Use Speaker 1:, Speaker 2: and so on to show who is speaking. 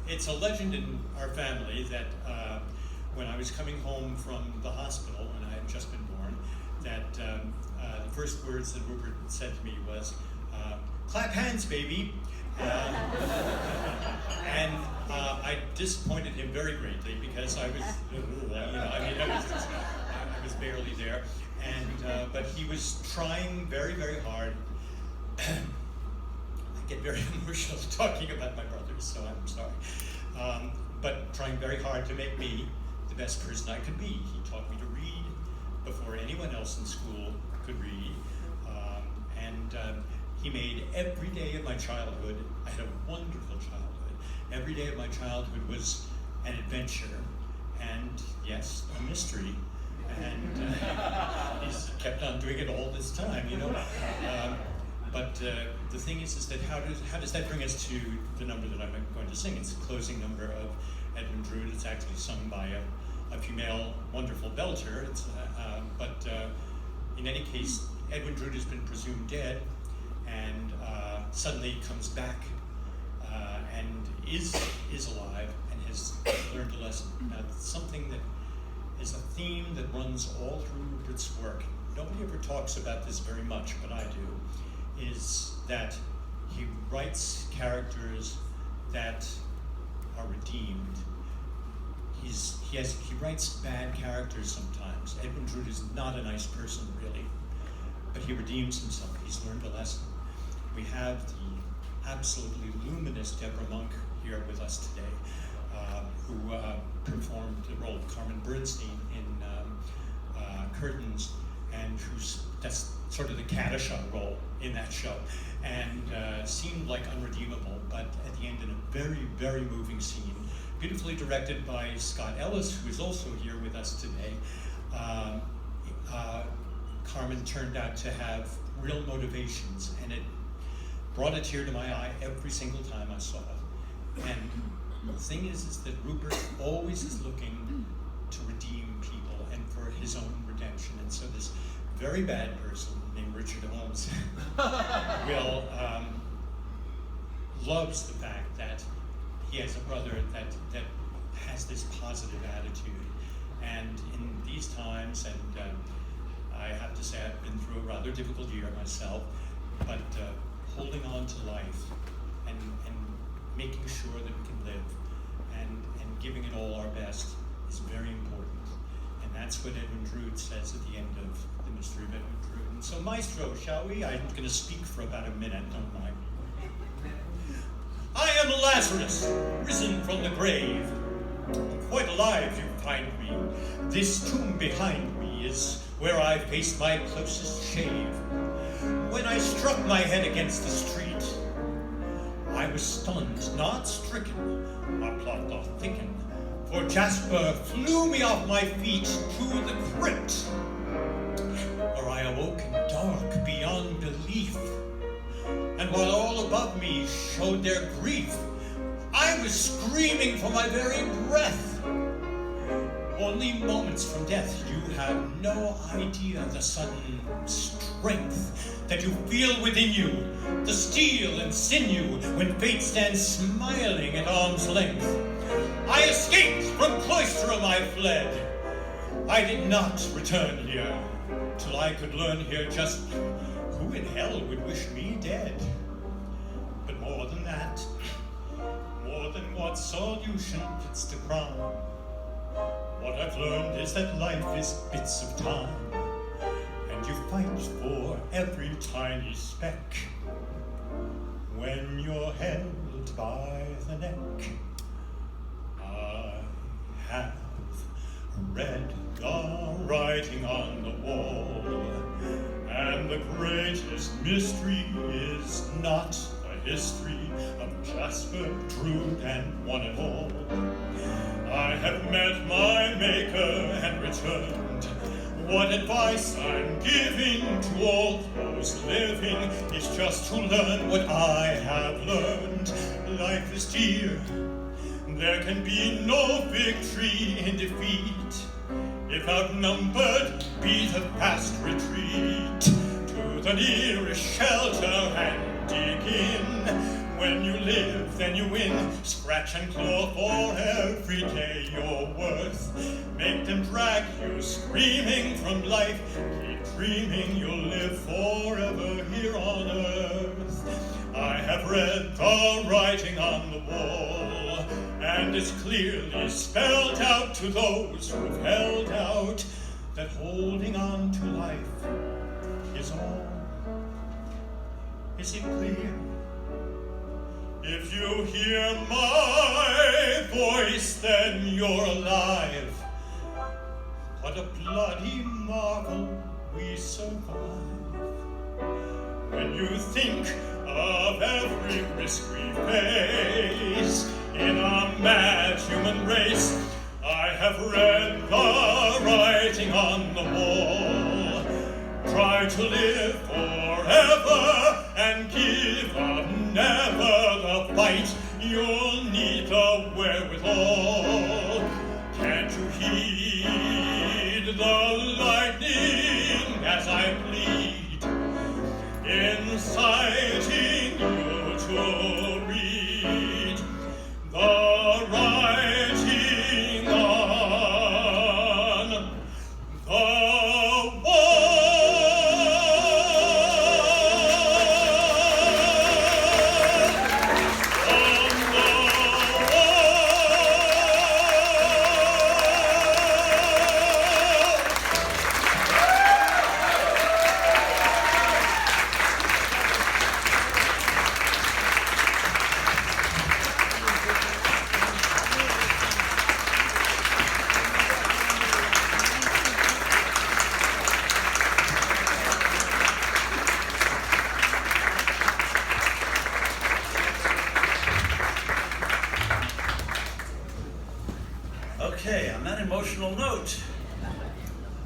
Speaker 1: It's a legend in our family that when I was coming home from the hospital, when I had just been born, that the first words that Rupert said to me was, "Clap hands, baby." And I disappointed him very greatly because I was, I was barely there, and but he was trying very, very hard. I get very emotional talking about my brothers, so I'm sorry. But trying very hard to make me the best person I could be. He taught me to read before anyone else in school could read, and he made every day of my childhood, I had a wonderful childhood. Every day of my childhood was an adventure, and yes, a mystery. And he's kept on doing it all this time, But the thing is that how does that bring us to the number that I'm going to sing? It's the closing number of Edwin Drood. It's actually sung by a female wonderful belter. But in any case, Edwin Drood has been presumed dead, and suddenly comes back and is alive and has learned a lesson. Now, something that is a theme that runs all through Rupert's work. Nobody ever talks about this very much, but I do. Is that he writes characters that are redeemed. He writes bad characters sometimes. Edwin Drood is not a nice person, really, but he redeems himself. He's learned a lesson. We have the absolutely luminous Deborah Monk here with us today, who performed the role of Carmen Bernstein in Curtains, and that's sort of the Kadisha role in that show, and seemed like unredeemable, but at the end in a very, very moving scene, beautifully directed by Scott Ellis, who is also here with us today. Carmen turned out to have real motivations, and it brought a tear to my eye every single time I saw it. And the thing is that Rupert always is looking to redeem people and for his own redemption, and so this very bad person named Rupert Holmes loves the fact that he has a brother that has this positive attitude. And in these times, and I have to say I've been through a rather difficult year myself, but holding on to life and making sure that we can live and giving it all our best is very important. And that's what Edwin Drood says at the end of The Mystery of Edwin Drood. And so, Maestro, shall we? I'm going to speak for about a minute, don't mind. I am Lazarus, risen from the grave. Quite alive you find me. This tomb behind me is where I faced my closest shave. When I struck my head against the street, I was stunned, not stricken. My plot doth thicken, for Jasper flew me off my feet to the crypt, where I awoke in dark beyond belief. And while all above me showed their grief, I was screaming for my very breath. Only moments from death, you have no idea the sudden strength that you feel within you, the steel and sinew when fate stands smiling at arm's length. I escaped, from cloistrum I fled. I did not return here, till I could learn here just who in hell would wish me dead. But more than that, more than what solution fits the crime, what I've learned is that life is bits of time, and you fight for every tiny speck. When you're held by the neck, I have read the writing on the wall, and the greatest mystery is not the history of Jasper, Drood, and one and all. I have met my maker and returned. What advice I'm giving to all those living is just to learn what I have learned. Life is dear. There can be no victory in defeat. If outnumbered, beat a fast retreat to the nearest shelter and dig in. When you live, then you win. Scratch and claw for every day you're worth. Make them drag you screaming from life. Keep dreaming you'll live forever here on earth. I have read the writing on the wall, and it's clearly spelled out to those who've held out that holding on to life is all. Is it clear? If you hear my voice, then you're alive. What a bloody marvel we survive. When you think of every risk we face in a mad human race, I have read the writing on the wall. Try to live forever and give up never the fight. You'll need the wherewithal. Can't you heed the lightning as I plead, inciting you to read the writing on the wall?
Speaker 2: Okay, on that emotional note,